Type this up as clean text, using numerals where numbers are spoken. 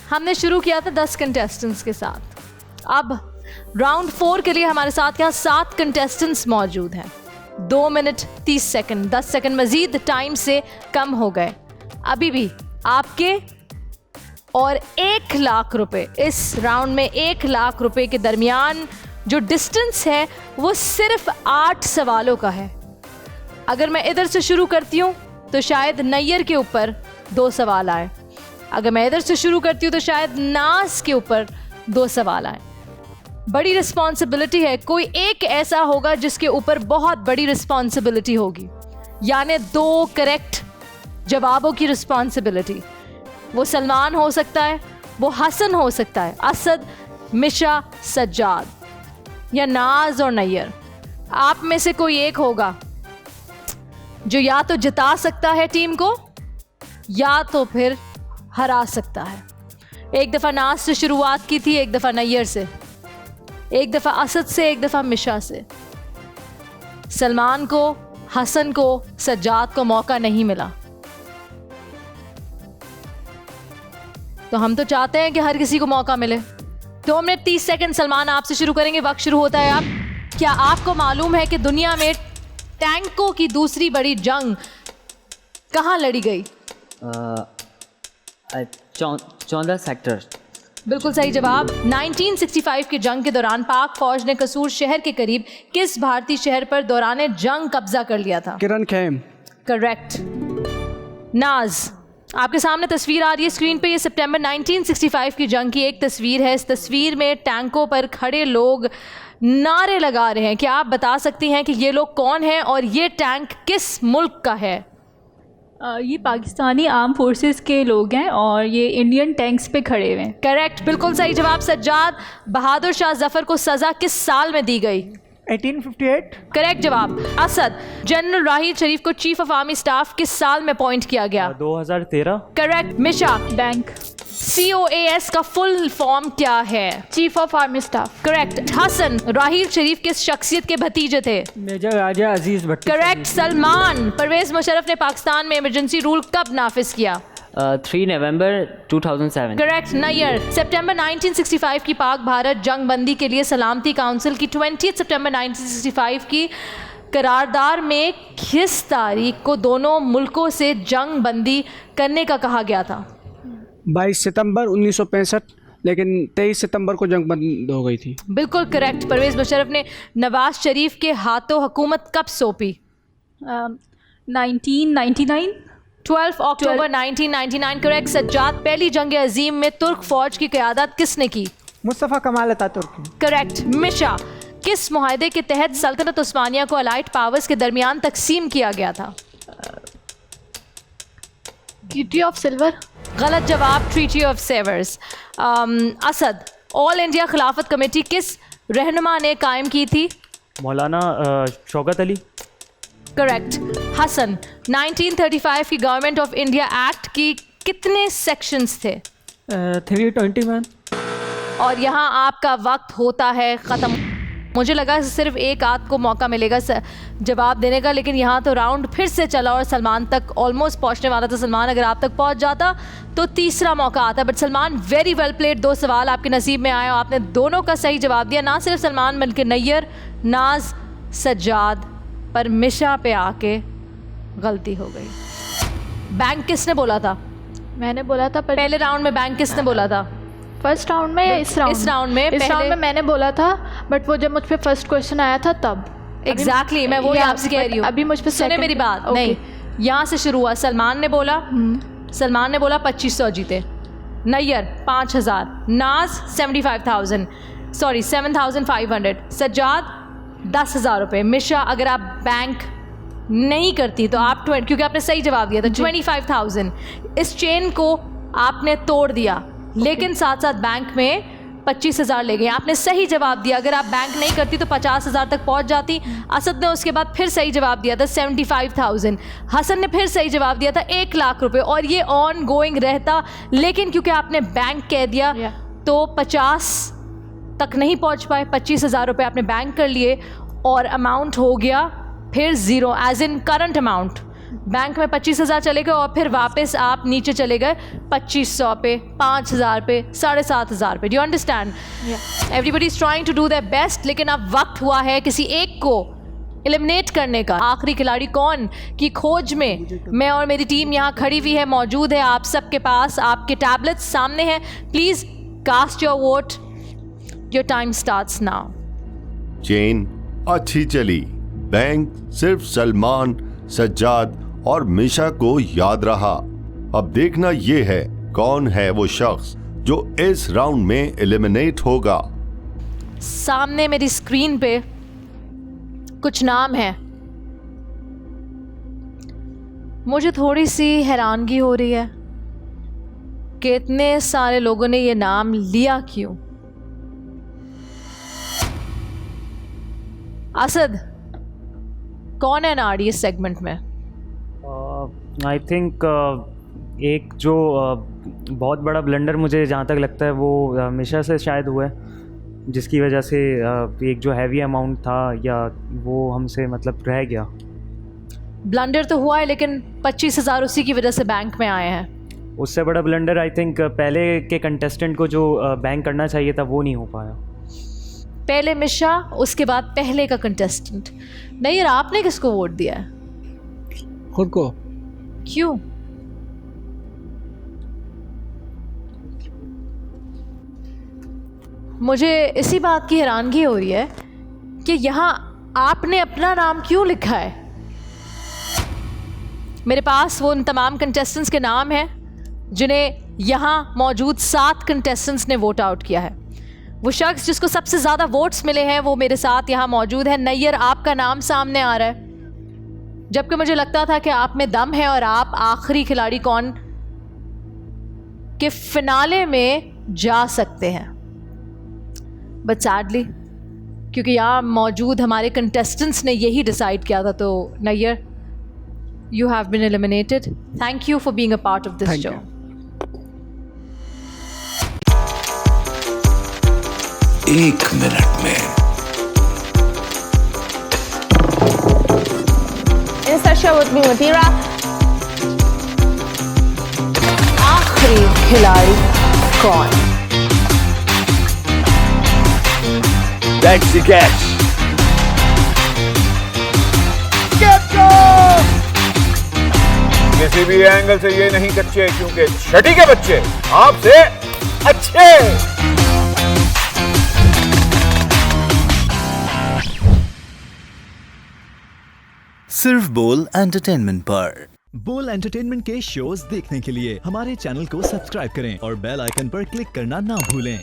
हमने शुरू किया था 10 कंटेस्टेंट्स के साथ। अब राउंड 4 के लिए हमारे साथ यहाँ 7 कंटेस्टेंट्स मौजूद हैं। 2 मिनट 30 सेकंड, 10 सेकंड मजीद टाइम से कम हो गए। अभी भी आपके और 1 लाख रुपए, इस राउंड में 1 लाख रुपए के दरमियान जो डिस्टेंस है वो सिर्फ 8 सवालों का है। अगर मैं इधर से शुरू करती हूँ तो शायद नैयर के ऊपर 2 सवाल आए, अगर मैं इधर से शुरू करती हूँ तो शायद नाज के ऊपर 2 सवाल आए। बड़ी रिस्पॉन्सिबिलिटी है, कोई एक ऐसा होगा जिसके ऊपर बहुत बड़ी रिस्पॉन्सिबिलिटी होगी, यानी 2 करेक्ट जवाबों की रिस्पॉन्सिबिलिटी। वो सलमान हो सकता है, वो हसन हो सकता है, असद, मिशा, सज्जाद, या नाज और नैयर। आप में से कोई एक होगा जो या तो जिता सकता है टीम को या तो फिर हरा सकता है। एक दफ़ा नाज से शुरुआत की थी, एक दफ़ा नैयर से, एक दफ़ा असद से, एक दफ़ा मिशा से। सलमान को, हसन को, सज्जाद को मौका नहीं मिला। तो हम तो चाहते हैं कि हर किसी को मौका मिले। 2 मिनट 30 सेकंड, सलमान आपसे शुरू करेंगे, वक्त शुरू होता है। आप क्या आपको मालूम है कि दुनिया में टैंकों की दूसरी बड़ी जंग कहाँ लड़ी गई? 14 सेक्टर। बिल्कुल सही जवाब। 1965 की जंग के दौरान पाक फौज ने कसूर शहर के करीब किस भारतीय शहर पर दौरान जंग कब्जा कर लिया था? किरण खेम। करेक्ट। नाज, आपके सामने तस्वीर आ रही है स्क्रीन पे, ये सितंबर 1965 की जंग की एक तस्वीर है। इस तस्वीर में टैंकों पर खड़े लोग नारे लगा रहे हैं। क्या आप बता सकती हैं कि ये लोग कौन हैं और ये टैंक किस मुल्क का है? ये पाकिस्तानी आर्म फोर्सेस के लोग हैं और ये इंडियन टैंक्स पे खड़े हुए हैं। करेक्ट, बिल्कुल सही जवाब। सज्जाद, बहादुर शाह जफर को सज़ा किस साल में दी गई? 1858। करेक्ट जवाब। असद, जनरल राहील शरीफ को चीफ ऑफ आर्मी स्टाफ किस साल में अपॉइंट किया गया? 2013। करेक्ट। मिशा, बैंक। COAS का फुल फॉर्म क्या है? Chief of army staff. Correct. Hasan, Raheel Sharif किस शख्सियत के भतीजे थे? मेजर राजा अजीज भट्टी। करेक्ट। सलमान, परवेज मुशर्रफ ने पाकिस्तान में इमरजेंसी रूल कब नाफिज किया? 3 नवंबर 2007। करेक्ट। नैयर, सितंबर 1965 की पाक भारत जंग बंदी के लिए सलामती काउंसिल की 20 सितंबर 1965 की करारदार में किस तारीख को दोनों मुल्कों से जंग बंदी करने का कहा गया था? 22 सितंबर 1965, लेकिन 23 सितंबर को जंग बंद हो गई थी। बिल्कुल करेक्ट। परवेज मुशर्रफ ने नवाज शरीफ के हाथों हुकूमत कब सौंपी? 1999। 12 अक्टूबर 1999। करेक्ट। सज्जाद, पहली जंग अजीम में तुर्क फौज की क़यादत किसने की? Mustafa Kemal Ataturk. करेक्ट। मिशा, किस मुआहदे के तहत सल्तनत उस्मानिया को अलाइड पावर्स के दरमियान तकसीम किया गया था? Treaty of silver. गलत जवाब, treaty of Sevres. Asad, all India Khilafat committee किस रहनुमा ने कायम की थी? मौलाना शौकत अली। करेक्ट। हसन, 1935 की गवर्नमेंट ऑफ इंडिया एक्ट की कितने सेक्शंस थे? 321। और यहाँ आपका वक्त होता है ख़त्म। मुझे लगा सिर्फ एक आध को मौका मिलेगा जवाब देने का, लेकिन यहाँ तो राउंड फिर से चला और सलमान तक ऑलमोस्ट पहुँचने वाला था। सलमान, अगर आप तक पहुँच जाता तो तीसरा मौका आता, but Salman very well played. 2 सवाल आपके नसीब में आए और आपने दोनों का सही जवाब दिया। ना सिर्फ सलमान बल्कि नैयर, नाज, सज्जाद, पर मिशा पे आके गलती हो गई। बैंक किसने बोला था? मैंने बोला था पहले राउंड में। बैंक किसने बोला था? फर्स्ट राउंड में या इस राउंड में मैंने बोला था, बट वो जब मुझ पे फर्स्ट क्वेश्चन आया था तब। एग्जैक्टली, मैं वो आपसे कह रही हूँ। अभी मुझ पे सुने मेरी बात। नहीं, यहाँ से शुरू हुआ। सलमान ने बोला 2500 जीते। नैयर 5000, नाज 7500, सज्जाद 10,000 रुपये। मिशा, अगर आप बैंक नहीं करती तो आप क्योंकि आपने सही जवाब दिया था 25,000, इस चेन को आपने तोड़ दिया, लेकिन साथ साथ बैंक में 25,000 ले गए। आपने सही जवाब दिया, अगर आप बैंक नहीं करती तो 50,000 तक पहुंच जाती। असद ने उसके बाद फिर सही जवाब दिया था 75,000। हसन ने फिर सही जवाब दिया था 1 लाख रुपए, और ये ऑन गोइंग रहता, लेकिन क्योंकि आपने बैंक कह दिया तो 50 तक नहीं पहुंच पाए। 25,000 रुपये आपने बैंक कर लिए और अमाउंट हो गया फिर zero, as in current amount. Bank में 25,000 चले गए और फिर वापस आप नीचे चले गए 2500 पे, 5,000 पे, 7,500 पे. Do you understand? Everybody is trying to do their best, लेकिन अब वक्त हुआ है किसी एक को एलिमिनेट करने का. आखिरी खिलाड़ी कौन की खोज में मैं और मेरी टीम यहाँ खड़ी हुई है, मौजूद है आप सबके पास. आपके टैबलेट्स सामने हैं. Please cast your vote. Your time starts now. Chain अच्छी चली. बैंक सिर्फ सलमान, सज्जाद और मिशा को याद रहा. अब देखना ये है कौन है वो शख्स जो इस राउंड में एलिमिनेट होगा. सामने मेरी स्क्रीन पे कुछ नाम है. मुझे थोड़ी सी हैरानगी हो रही है कि इतने सारे लोगों ने ये नाम लिया क्यों. असद, कौन है नाड़ी इस सेगमेंट में? आई थिंक एक जो बहुत बड़ा ब्लंडर मुझे जहाँ तक लगता है वो मिशा से शायद हुआ है, जिसकी वजह से एक जो हैवी अमाउंट था या वो हमसे मतलब रह गया. ब्लंडर तो हुआ है, लेकिन 25,000 उसी की वजह से बैंक में आए हैं. उससे बड़ा ब्लंडर आई थिंक पहले के कंटेस्टेंट को जो बैंक करना चाहिए था वो नहीं हो पाया. पहले मिशा, उसके बाद पहले का कंटेस्टेंट. नहीं यार, आपने किसको वोट दिया है? खुद को. क्यों? मुझे इसी बात की हैरानगी हो रही है कि यहाँ आपने अपना नाम क्यों लिखा है. मेरे पास वो उन तमाम कंटेस्टेंट्स के नाम हैं जिन्हें यहाँ मौजूद 7 कंटेस्टेंट्स ने वोट आउट किया है. वो शख्स जिसको सबसे ज़्यादा वोट्स मिले हैं वो मेरे साथ यहाँ मौजूद है. नैयर, आपका नाम सामने आ रहा है, जबकि मुझे लगता था कि आप में दम है और आप आखिरी खिलाड़ी कौन के फिनाले में जा सकते हैं. बट सैडली, क्योंकि यहाँ मौजूद हमारे कंटेस्टेंट्स ने यही डिसाइड किया था, तो Nayyar, you have been eliminated. Thank you for being a part of this show. एक मिनट में Insert show with me, Madeira. आखिरी खिलाड़ी कौन? That's the catch. किसी भी एंगल से ये नहीं कच्चे, क्योंकि छठी के बच्चे आपसे अच्छे. सिर्फ बोल एंटरटेनमेंट पर. बोल एंटरटेनमेंट के शोज देखने के लिए हमारे चैनल को सब्सक्राइब करें और बेल आइकन पर क्लिक करना ना भूलें.